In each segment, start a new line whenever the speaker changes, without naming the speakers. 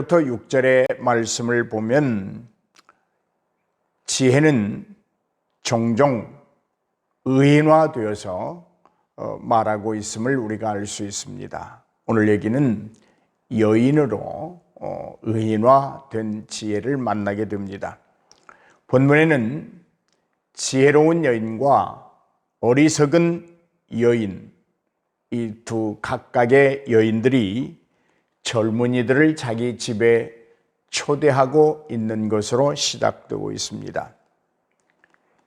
3절부터 6절의 말씀을 보면 지혜는 종종 의인화되어서 말하고 있음을 우리가 알 수 있습니다. 오늘 얘기는 여인으로 의인화된 지혜를 만나게 됩니다. 본문에는 지혜로운 여인과 어리석은 여인, 이 두 각각의 여인들이 젊은이들을 자기 집에 초대하고 있는 것으로 시작되고 있습니다.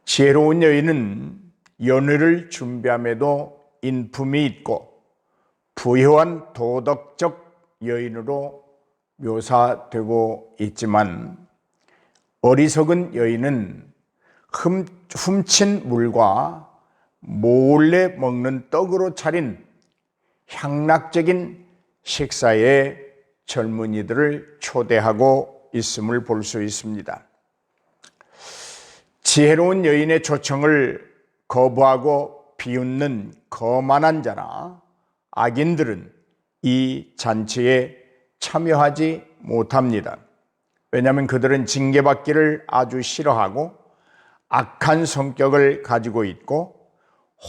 지혜로운 여인은 연애를 준비함에도 인품이 있고 부유한 도덕적 여인으로 묘사되고 있지만, 어리석은 여인은 훔친 물과 몰래 먹는 떡으로 차린 향락적인 식사에 젊은이들을 초대하고 있음을 볼 수 있습니다. 지혜로운 여인의 초청을 거부하고 비웃는 거만한 자나 악인들은 이 잔치에 참여하지 못합니다. 왜냐하면 그들은 징계받기를 아주 싫어하고 악한 성격을 가지고 있고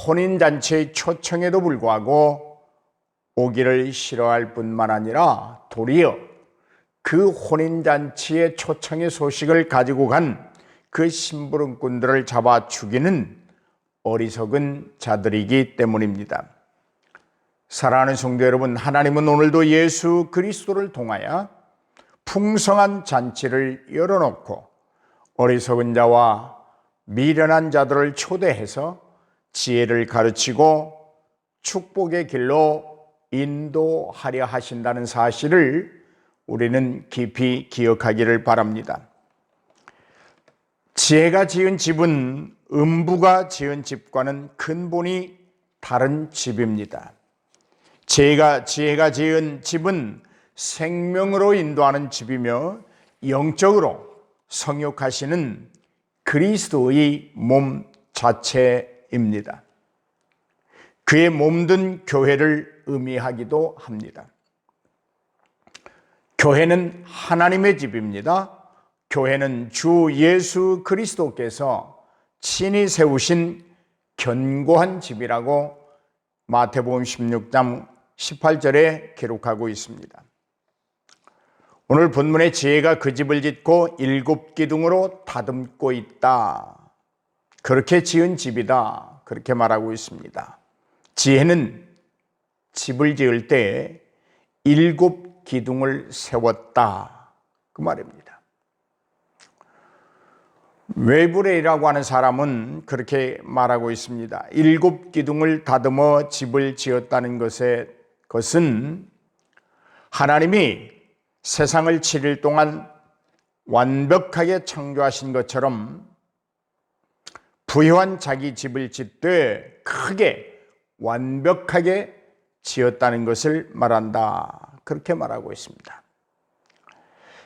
혼인잔치의 초청에도 불구하고 오기를 싫어할 뿐만 아니라 도리어 그 혼인잔치의 초청의 소식을 가지고 간 그 심부름꾼들을 잡아 죽이는 어리석은 자들이기 때문입니다. 사랑하는 성도 여러분, 하나님은 오늘도 예수 그리스도를 통하여 풍성한 잔치를 열어놓고 어리석은 자와 미련한 자들을 초대해서 지혜를 가르치고 축복의 길로 인도하려 하신다는 사실을 우리는 깊이 기억하기를 바랍니다. 지혜가 지은 집은 음부가 지은 집과는 근본이 다른 집입니다. 지혜가 지은 집은 생명으로 인도하는 집이며 영적으로 성육하시는 그리스도의 몸 자체입니다. 그의 몸된 교회를 의미하기도 합니다. 교회는 하나님의 집입니다. 교회는 주 예수 그리스도께서 친히 세우신 견고한 집이라고 마태복음 16장 18절에 기록하고 있습니다. 오늘 본문의 지혜가 그 집을 짓고 7기둥으로 다듬고 있다. 그렇게 지은 집이다. 그렇게 말하고 있습니다. 지혜는 집을 지을 때 7기둥을 세웠다. 그 말입니다. 웨브레이라고 하는 사람은 그렇게 말하고 있습니다. 7기둥을 다듬어 집을 지었다는 것은 하나님이 세상을 7일 동안 완벽하게 창조하신 것처럼 부유한 자기 집을 짓되 크게 완벽하게 지었다는 것을 말한다. 그렇게 말하고 있습니다.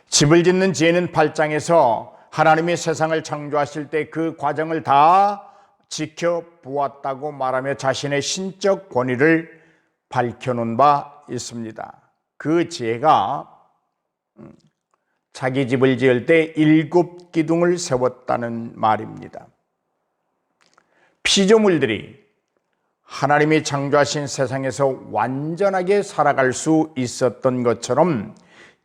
집을 짓는 지혜는 8장에서 하나님이 세상을 창조하실 때 그 과정을 다 지켜보았다고 말하며 자신의 신적 권위를 밝혀놓은 바 있습니다. 그 지혜가 자기 집을 지을 때 7기둥을 세웠다는 말입니다. 피조물들이 하나님이 창조하신 세상에서 완전하게 살아갈 수 있었던 것처럼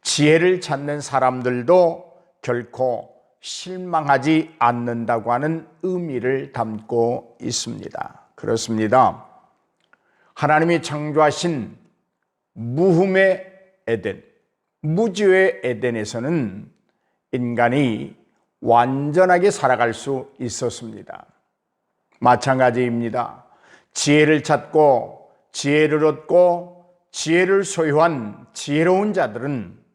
지혜를 찾는 사람들도 결코 실망하지 않는다고 하는 의미를 담고 있습니다. 그렇습니다. 하나님이 창조하신 무흠의 에덴, 무지의 에덴에서는 인간이 완전하게 살아갈 수 있었습니다. 마찬가지입니다. 지혜를 찾고 지혜를 얻고 지혜를 소유한 지혜로운 자들은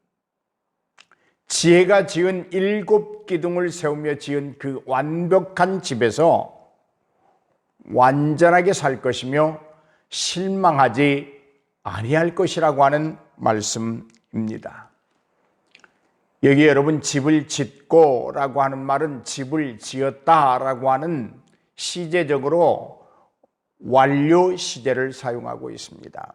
지혜가 지은 7기둥을 세우며 지은 그 완벽한 집에서 완전하게 살 것이며 실망하지 아니할 것이라고 하는 말씀입니다. 여기 여러분, 집을 짓고 라고 하는 말은 집을 지었다 라고 하는 시제적으로 완료 시제를 사용하고 있습니다.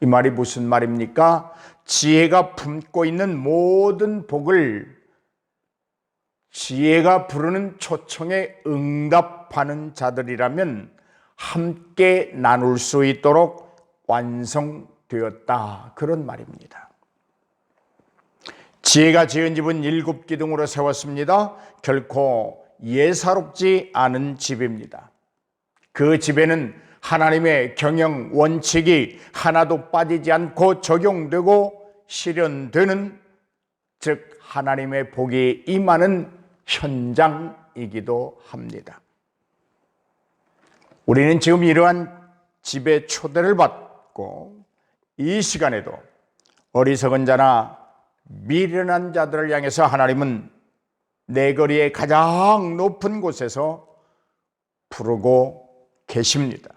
이 말이 무슨 말입니까? 지혜가 품고 있는 모든 복을 지혜가 부르는 초청에 응답하는 자들이라면 함께 나눌 수 있도록 완성되었다, 그런 말입니다. 지혜가 지은 집은 7기둥으로 세웠습니다. 결코 예사롭지 않은 집입니다. 그 집에는 하나님의 경영 원칙이 하나도 빠지지 않고 적용되고 실현되는, 즉 하나님의 복이 임하는 현장이기도 합니다. 우리는 지금 이러한 집의 초대를 받고 이 시간에도 어리석은 자나 미련한 자들을 향해서 하나님은 내거리의 가장 높은 곳에서 부르고 계십니다.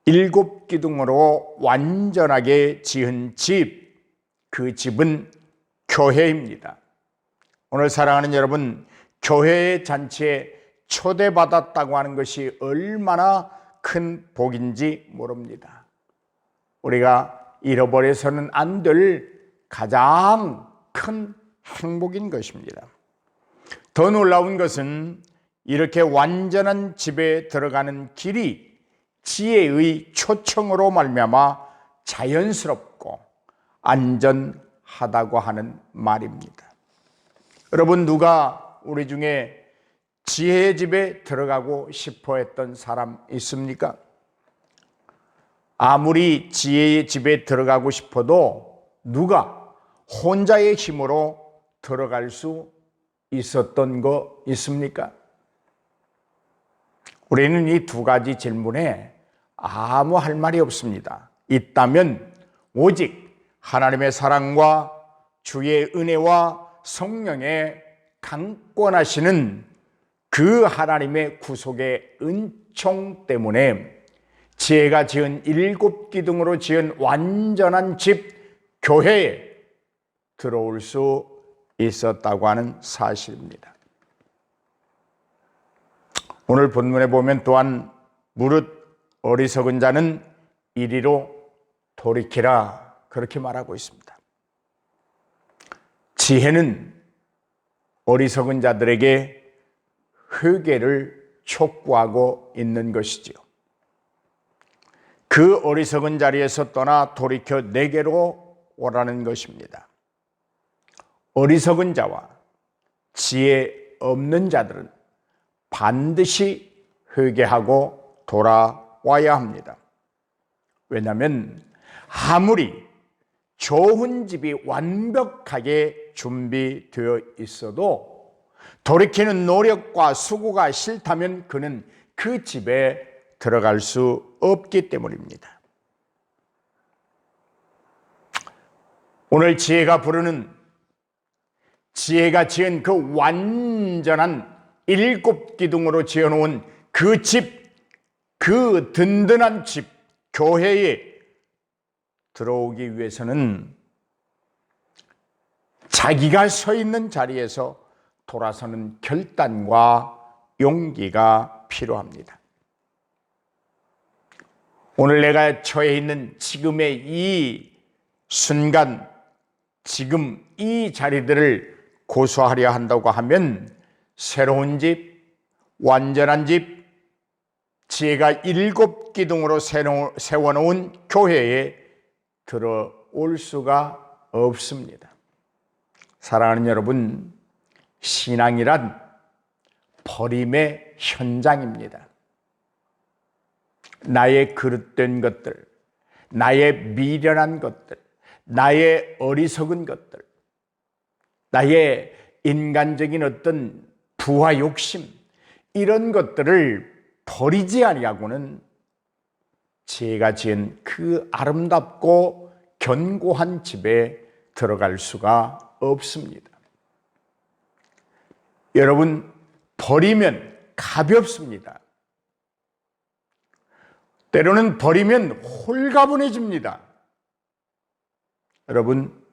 7기둥으로 완전하게 지은 집, 그 집은 교회입니다. 오늘 사랑하는 여러분, 교회의 잔치에 초대받았다고 하는 것이 얼마나 큰 복인지 모릅니다. 우리가 잃어버려서는 안 될 가장 큰 행복인 것입니다. 더 놀라운 것은 이렇게 완전한 집에 들어가는 길이 지혜의 초청으로 말미암아 자연스럽고 안전하다고 하는 말입니다. 여러분, 누가 우리 중에 지혜의 집에 들어가고 싶어 했던 사람 있습니까? 아무리 지혜의 집에 들어가고 싶어도 누가 혼자의 힘으로 들어갈 수 있었던 거 있습니까? 우리는 이 두 가지 질문에 아무 할 말이 없습니다. 있다면 오직 하나님의 사랑과 주의 은혜와 성령의 강권하시는 그 하나님의 구속의 은총 때문에 지혜가 지은 7기둥으로 지은 완전한 집, 교회에 들어올 수 있었다고 하는 사실입니다. 오늘 본문에 보면 또한 무릇 어리석은 자는 이리로 돌이키라, 그렇게 말하고 있습니다. 지혜는 어리석은 자들에게 회개를 촉구하고 있는 것이지요. 그 어리석은 자리에서 떠나 돌이켜 내게로 오라는 것입니다. 어리석은 자와 지혜 없는 자들은 반드시 회개하고 돌아와야 합니다. 왜냐하면 아무리 좋은 집이 완벽하게 준비되어 있어도 돌이키는 노력과 수고가 싫다면 그는 그 집에 들어갈 수 없기 때문입니다. 오늘 지혜가 부르는, 지혜가 지은 그 완전한 7기둥으로 지어놓은 그 집, 그 든든한 집, 교회에 들어오기 위해서는 자기가 서 있는 자리에서 돌아서는 결단과 용기가 필요합니다. 오늘 내가 처해 있는 지금의 이 순간, 지금 이 자리들을 고수하려 한다고 하면 새로운 집, 완전한 집, 지혜가 7기둥으로 세워놓은 교회에 들어올 수가 없습니다. 사랑하는 여러분, 신앙이란 버림의 현장입니다. 나의 그릇된 것들, 나의 미련한 것들, 나의 어리석은 것들, 나의 인간적인 어떤 부와 욕심, 이런 것들을 버리지 아니하고는 지혜가 지은 그 아름답고 견고한 집에 들어갈 수가 없습니다. 여러분, 버리면 가볍습니다. 때로는 버리면 홀가분해집니다. 여러분,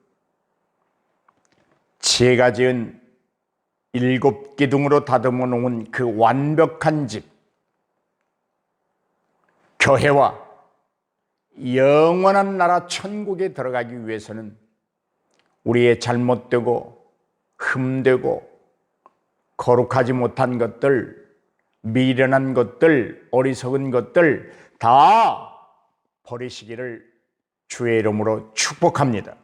지혜가 지은 7기둥으로 다듬어 놓은 그 완벽한 집, 교회와 영원한 나라 천국에 들어가기 위해서는 우리의 잘못되고 흠되고 거룩하지 못한 것들, 미련한 것들, 어리석은 것들 다 버리시기를 주의 이름으로 축복합니다.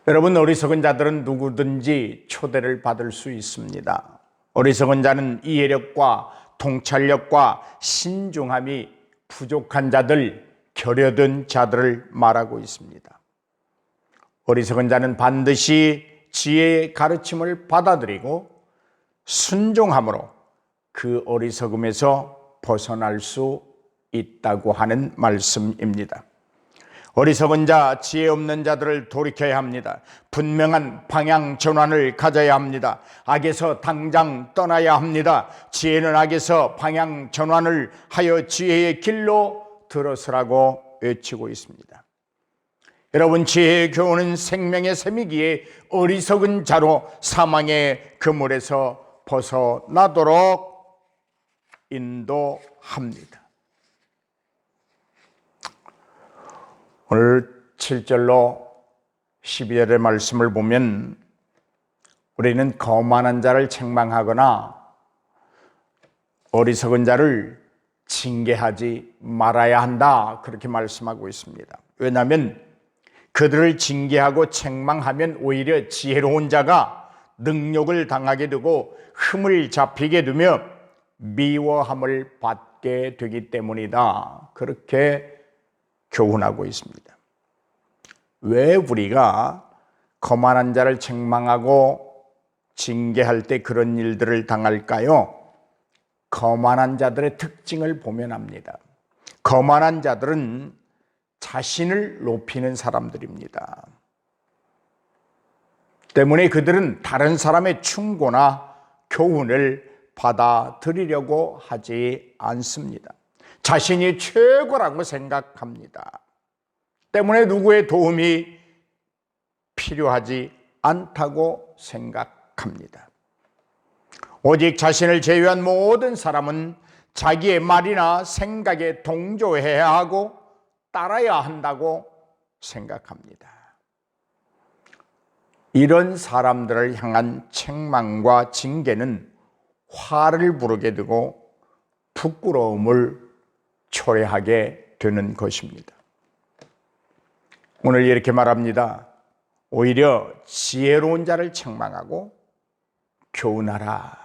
여러분, 어리석은 자들은 누구든지 초대를 받을 수 있습니다. 어리석은 자는 이해력과 통찰력과 신중함이 부족한 자들, 결여된 자들을 말하고 있습니다. 어리석은 자는 반드시 지혜의 가르침을 받아들이고 순종함으로 그 어리석음에서 벗어날 수 있다고 하는 말씀입니다. 어리석은 자, 지혜 없는 자들을 돌이켜야 합니다. 분명한 방향 전환을 가져야 합니다. 악에서 당장 떠나야 합니다. 지혜는 악에서 방향 전환을 하여 지혜의 길로 들어서라고 외치고 있습니다. 여러분, 지혜의 교훈은 생명의 샘이기에 어리석은 자로 사망의 그물에서 벗어나도록 인도합니다. 오늘 7절로 12절의 말씀을 보면 우리는 거만한 자를 책망하거나 어리석은 자를 징계하지 말아야 한다, 그렇게 말씀하고 있습니다. 왜냐하면 그들을 징계하고 책망하면 오히려 지혜로운 자가 능욕을 당하게 되고 흠을 잡히게 되며 미워함을 받게 되기 때문이다, 그렇게 교훈하고 있습니다. 왜 우리가 거만한 자를 책망하고 징계할 때 그런 일들을 당할까요? 거만한 자들의 특징을 보면 압니다. 거만한 자들은 자신을 높이는 사람들입니다. 때문에 그들은 다른 사람의 충고나 교훈을 받아들이려고 하지 않습니다. 자신이 최고라고 생각합니다. 때문에 누구의 도움이 필요하지 않다고 생각합니다. 오직 자신을 제외한 모든 사람은 자기의 말이나 생각에 동조해야 하고 따라야 한다고 생각합니다. 이런 사람들을 향한 책망과 징계는 화를 부르게 되고 부끄러움을 초래하게 되는 것입니다. 오늘 이렇게 말합니다. 오히려 지혜로운 자를 책망하고 교훈하라.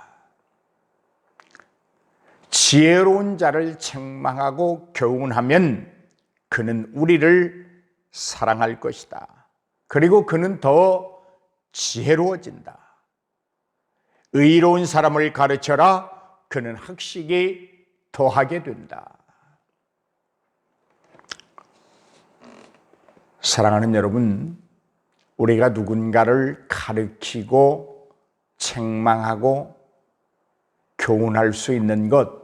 지혜로운 자를 책망하고 교훈하면 그는 우리를 사랑할 것이다. 그리고 그는 더 지혜로워진다. 의로운 사람을 가르쳐라. 그는 학식이 더하게 된다. 사랑하는 여러분, 우리가 누군가를 가르치고 책망하고 교훈할 수 있는 것,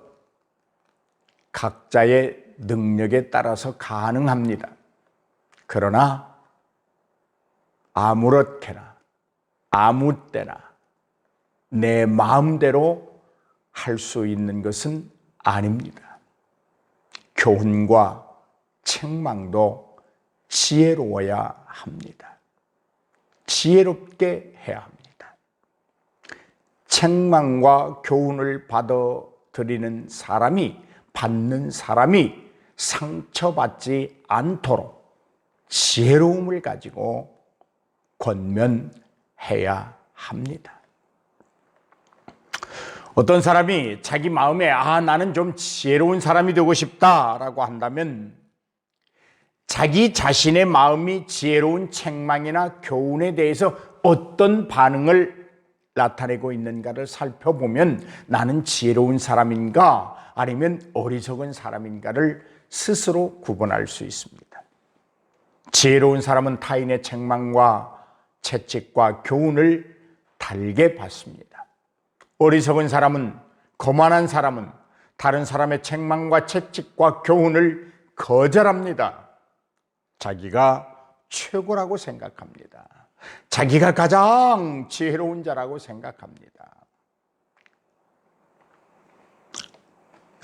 각자의 능력에 따라서 가능합니다. 그러나 아무렇게나 아무 때나 내 마음대로 할 수 있는 것은 아닙니다. 교훈과 책망도 지혜로워야 합니다. 지혜롭게 해야 합니다. 책망과 교훈을 받아들이는 사람이, 받는 사람이 상처받지 않도록 지혜로움을 가지고 권면해야 합니다. 어떤 사람이 자기 마음에 나는 좀 지혜로운 사람이 되고 싶다라고 한다면 자기 자신의 마음이 지혜로운 책망이나 교훈에 대해서 어떤 반응을 나타내고 있는가를 살펴보면 나는 지혜로운 사람인가 아니면 어리석은 사람인가를 스스로 구분할 수 있습니다. 지혜로운 사람은 타인의 책망과 채찍과 교훈을 달게 받습니다. 어리석은 사람은, 거만한 사람은 다른 사람의 책망과 채찍과 교훈을 거절합니다. 자기가 최고라고 생각합니다. 자기가 가장 지혜로운 자라고 생각합니다.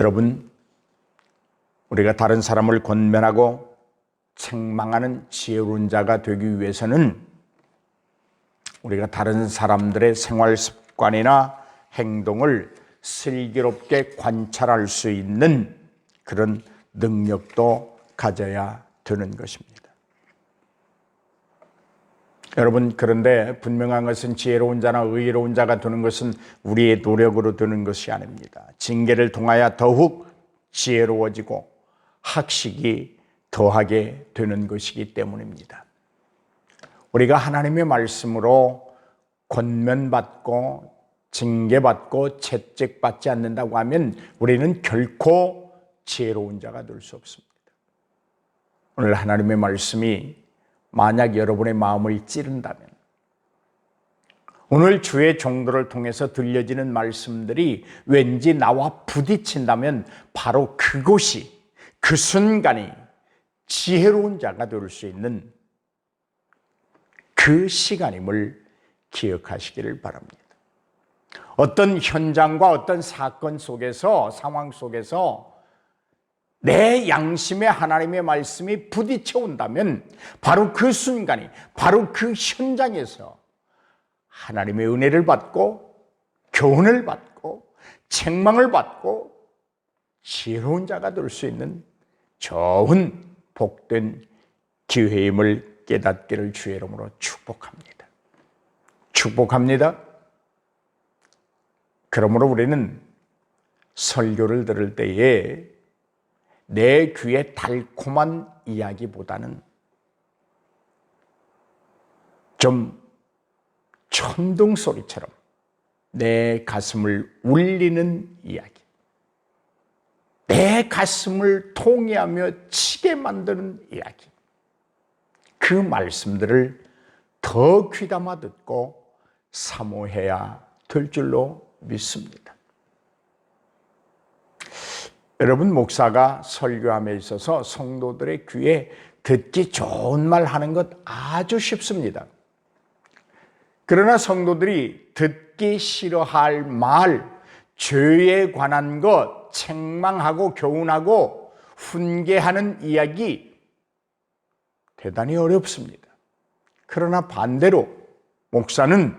여러분, 우리가 다른 사람을 권면하고 책망하는 지혜로운 자가 되기 위해서는 우리가 다른 사람들의 생활 습관이나 행동을 슬기롭게 관찰할 수 있는 그런 능력도 가져야 되는 것입니다. 여러분, 그런데 분명한 것은 지혜로운 자나 의로운 자가 되는 것은 우리의 노력으로 되는 것이 아닙니다. 징계를 통하여 더욱 지혜로워지고 학식이 더하게 되는 것이기 때문입니다. 우리가 하나님의 말씀으로 권면받고 징계받고 채찍받지 않는다고 하면 우리는 결코 지혜로운 자가 될 수 없습니다. 오늘 하나님의 말씀이 만약 여러분의 마음을 찌른다면, 오늘 주의 종도를 통해서 들려지는 말씀들이 왠지 나와 부딪힌다면 바로 그곳이, 그 순간이 지혜로운 자가 될 수 있는 그 시간임을 기억하시기를 바랍니다. 어떤 현장과 어떤 사건 속에서, 상황 속에서 내 양심에 하나님의 말씀이 부딪혀 온다면 바로 그 순간이, 바로 그 현장에서 하나님의 은혜를 받고 교훈을 받고 책망을 받고 지혜로운 자가 될 수 있는 좋은 복된 기회임을 깨닫기를 주의 이름으로 축복합니다. 축복합니다. 그러므로 우리는 설교를 들을 때에 내 귀에 달콤한 이야기보다는 좀 천둥 소리처럼 내 가슴을 울리는 이야기, 내 가슴을 통해하며 치게 만드는 이야기, 그 말씀들을 더 귀담아 듣고 사모해야 될 줄로 믿습니다. 여러분, 목사가 설교함에 있어서 성도들의 귀에 듣기 좋은 말 하는 것 아주 쉽습니다. 그러나 성도들이 듣기 싫어할 말, 죄에 관한 것, 책망하고 교훈하고 훈계하는 이야기 대단히 어렵습니다. 그러나 반대로 목사는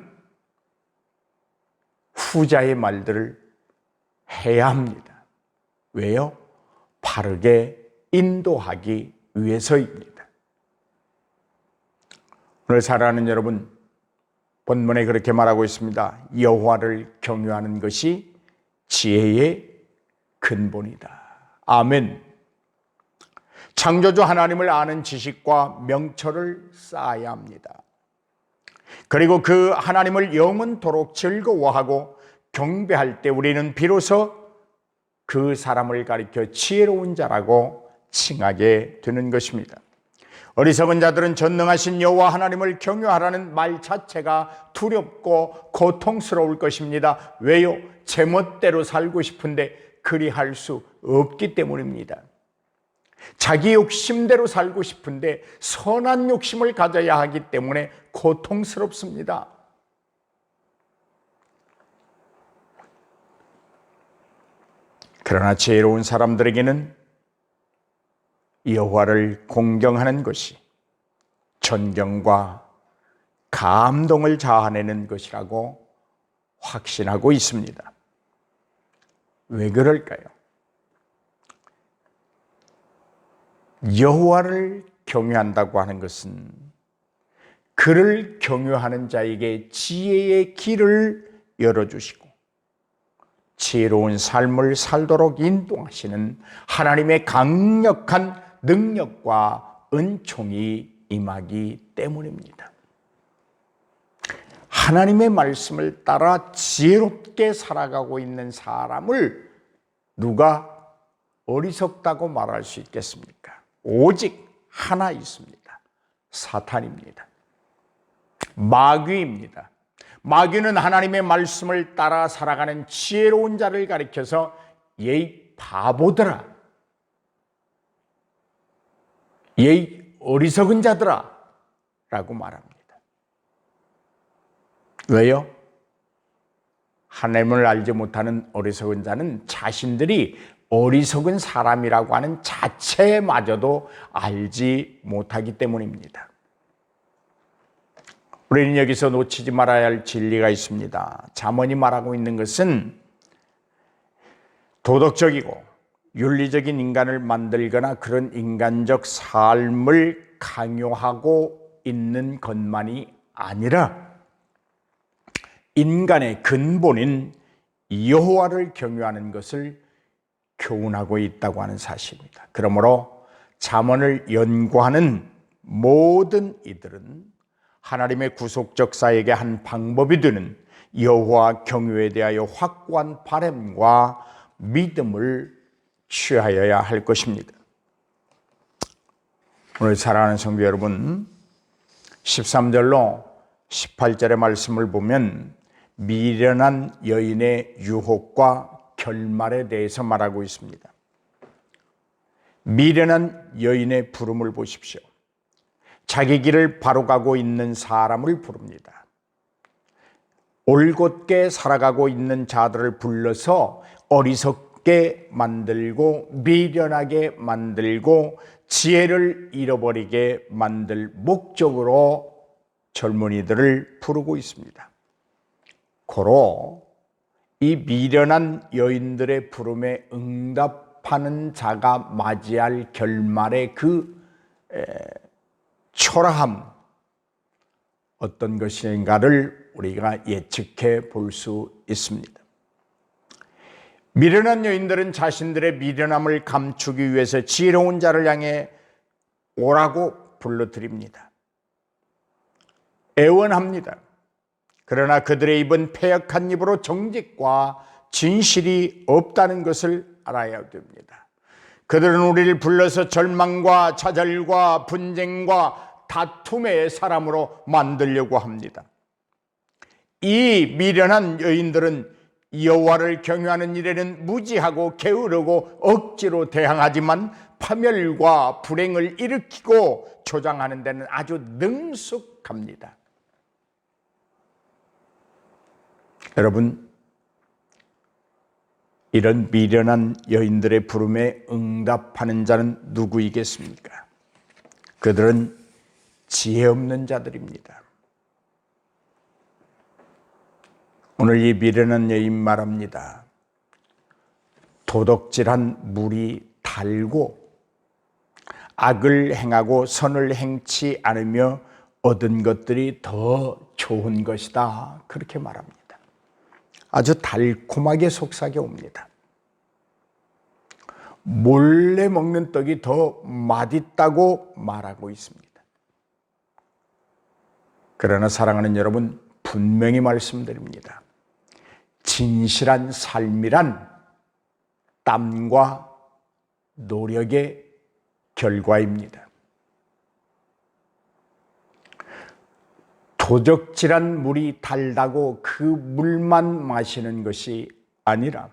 후자의 말들을 해야 합니다. 왜요? 바르게 인도하기 위해서입니다. 오늘 사랑하는 여러분, 본문에 그렇게 말하고 있습니다. 여호와를 경외하는 것이 지혜의 근본이다. 아멘. 창조주 하나님을 아는 지식과 명철을 쌓아야 합니다. 그리고 그 하나님을 영원토록 즐거워하고 경배할 때 우리는 비로소 그 사람을 가리켜 지혜로운 자라고 칭하게 되는 것입니다. 어리석은 자들은 전능하신 여호와 하나님을 경외하라는 말 자체가 두렵고 고통스러울 것입니다. 왜요? 제멋대로 살고 싶은데 그리할 수 없기 때문입니다. 자기 욕심대로 살고 싶은데 선한 욕심을 가져야 하기 때문에 고통스럽습니다. 그러나 지혜로운 사람들에게는 여호와를 공경하는 것이 존경과 감동을 자아내는 것이라고 확신하고 있습니다. 왜 그럴까요? 여호와를 경외한다고 하는 것은 그를 경외하는 자에게 지혜의 길을 열어주시고 지혜로운 삶을 살도록 인도하시는 하나님의 강력한 능력과 은총이 임하기 때문입니다. 하나님의 말씀을 따라 지혜롭게 살아가고 있는 사람을 누가 어리석다고 말할 수 있겠습니까? 오직 하나 있습니다. 사탄입니다. 마귀입니다. 마귀는 하나님의 말씀을 따라 살아가는 지혜로운 자를 가리켜서 예이 바보들아, 예이 어리석은 자들아 라고 말합니다. 왜요? 하나님을 알지 못하는 어리석은 자는 자신들이 어리석은 사람이라고 하는 자체마저도 알지 못하기 때문입니다. 우리는 여기서 놓치지 말아야 할 진리가 있습니다. 잠언이 말하고 있는 것은 도덕적이고 윤리적인 인간을 만들거나 그런 인간적 삶을 강요하고 있는 것만이 아니라 인간의 근본인 여호와를 경외하는 것을 교훈하고 있다고 하는 사실입니다. 그러므로 잠언을 연구하는 모든 이들은 하나님의 구속적 사역의 한 방법이 되는 여호와 경외에 대하여 확고한 바람과 믿음을 취하여야 할 것입니다. 오늘 사랑하는 성도 여러분, 13절로 18절의 말씀을 보면 미련한 여인의 유혹과 결말에 대해서 말하고 있습니다. 미련한 여인의 부름을 보십시오. 자기 길을 바로 가고 있는 사람을 부릅니다. 올곧게 살아가고 있는 자들을 불러서 어리석게 만들고 미련하게 만들고 지혜를 잃어버리게 만들 목적으로 젊은이들을 부르고 있습니다. 고로 이 미련한 여인들의 부름에 응답하는 자가 맞이할 결말의 그 초라함, 어떤 것인가를 우리가 예측해 볼 수 있습니다. 미련한 여인들은 자신들의 미련함을 감추기 위해서 지혜로운 자를 향해 오라고 불러드립니다. 애원합니다. 그러나 그들의 입은 패역한 입으로 정직과 진실이 없다는 것을 알아야 됩니다. 그들은 우리를 불러서 절망과 좌절과 분쟁과 다툼의 사람으로 만들려고 합니다. 이 미련한 여인들은 여호와를 경외하는 일에는 무지하고 게으르고 억지로 대항하지만 파멸과 불행을 일으키고 조장하는 데는 아주 능숙합니다. 여러분, 이런 미련한 여인들의 부름에 응답하는 자는 누구이겠습니까? 그들은 지혜 없는 자들입니다. 오늘 이 미련한 여인 말합니다. 도덕질한 물이 달고 악을 행하고 선을 행치 않으며 얻은 것들이 더 좋은 것이다. 그렇게 말합니다. 아주 달콤하게 속삭여 옵니다. 몰래 먹는 떡이 더 맛있다고 말하고 있습니다. 그러나 사랑하는 여러분, 분명히 말씀드립니다. 진실한 삶이란 땀과 노력의 결과입니다. 도적질한 물이 달다고 그 물만 마시는 것이 아니라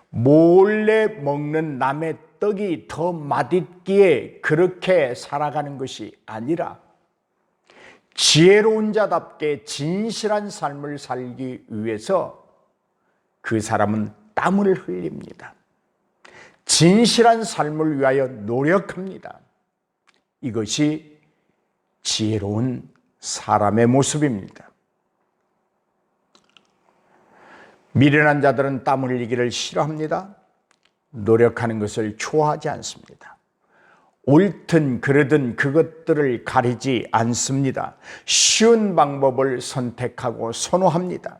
몰래 먹는 남의 떡이 더 맛있기에 그렇게 살아가는 것이 아니라 지혜로운 자답게 진실한 삶을 살기 위해서 그 사람은 땀을 흘립니다. 진실한 삶을 위하여 노력합니다. 이것이 지혜로운 사람의 모습입니다. 미련한 자들은 땀 흘리기를 싫어합니다. 노력하는 것을 좋아하지 않습니다. 옳든 그르든 그것들을 가리지 않습니다. 쉬운 방법을 선택하고 선호합니다.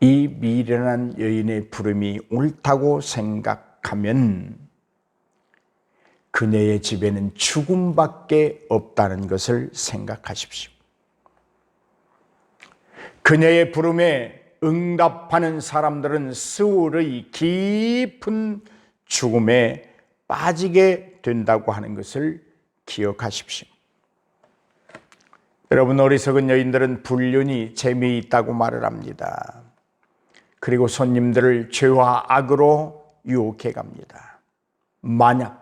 이 미련한 여인의 부름이 옳다고 생각하면 그녀의 집에는 죽음밖에 없다는 것을 생각하십시오. 그녀의 부름에 응답하는 사람들은 스울의 깊은 죽음에 빠지게 된다고 하는 것을 기억하십시오. 여러분, 어리석은 여인들은 불륜이 재미있다고 말을 합니다. 그리고 손님들을 죄와 악으로 유혹해 갑니다. 만약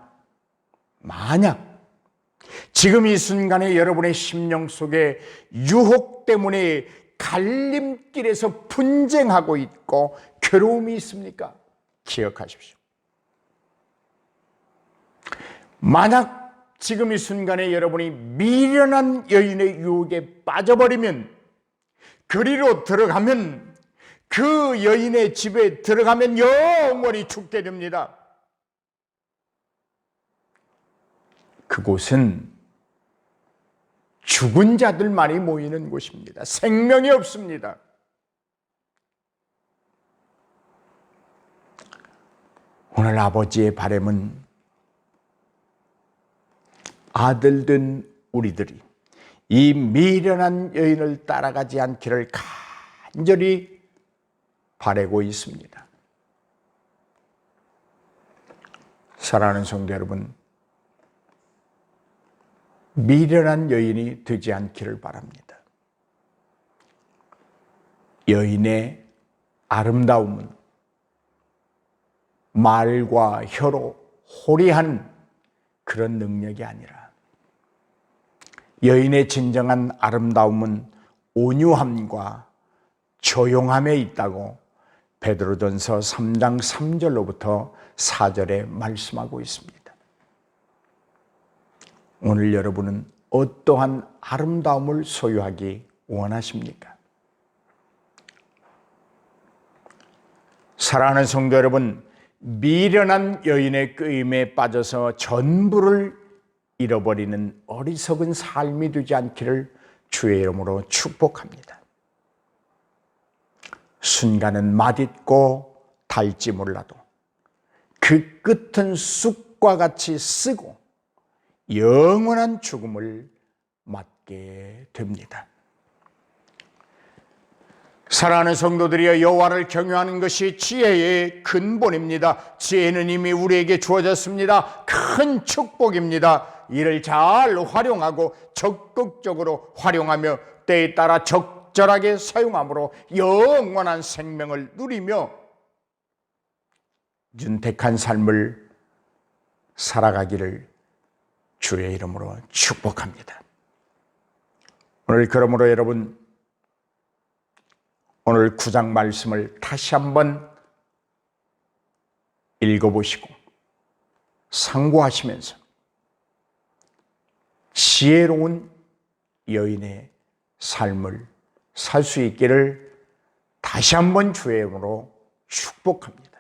지금 이 순간에 여러분의 심령 속에 유혹 때문에 갈림길에서 분쟁하고 있고 괴로움이 있습니까? 기억하십시오. 만약 지금 이 순간에 여러분이 미련한 여인의 유혹에 빠져버리면, 그리로 들어가면, 그 여인의 집에 들어가면 영원히 죽게 됩니다. 그곳은 죽은 자들만이 모이는 곳입니다. 생명이 없습니다. 오늘 아버지의 바람은 아들된 우리들이 이 미련한 여인을 따라가지 않기를 간절히 바라고 있습니다. 사랑하는 성도 여러분, 미련한 여인이 되지 않기를 바랍니다. 여인의 아름다움은 말과 혀로 호리한 그런 능력이 아니라, 여인의 진정한 아름다움은 온유함과 조용함에 있다고 베드로전서 3장 3절로부터 4절에 말씀하고 있습니다. 오늘 여러분은 어떠한 아름다움을 소유하기 원하십니까? 사랑하는 성도 여러분, 미련한 여인의 끄임에 빠져서 전부를 잃어버리는 어리석은 삶이 되지 않기를 주의 이름으로 축복합니다. 순간은 맛있고 달지 몰라도 그 끝은 쑥과 같이 쓰고 영원한 죽음을 맞게 됩니다. 사랑하는 성도들이여, 여호와를 경외하는 것이 지혜의 근본입니다. 지혜는 이미 우리에게 주어졌습니다. 큰 축복입니다. 이를 잘 활용하고 적극적으로 활용하며 때에 따라 적절하게 사용함으로 영원한 생명을 누리며 윤택한 삶을 살아가기를 주의 이름으로 축복합니다. 오늘 그러므로 여러분, 오늘 9장 말씀을 다시 한번 읽어보시고 상고하시면서 지혜로운 여인의 삶을 살 수 있기를 다시 한번 주의 이름으로 축복합니다.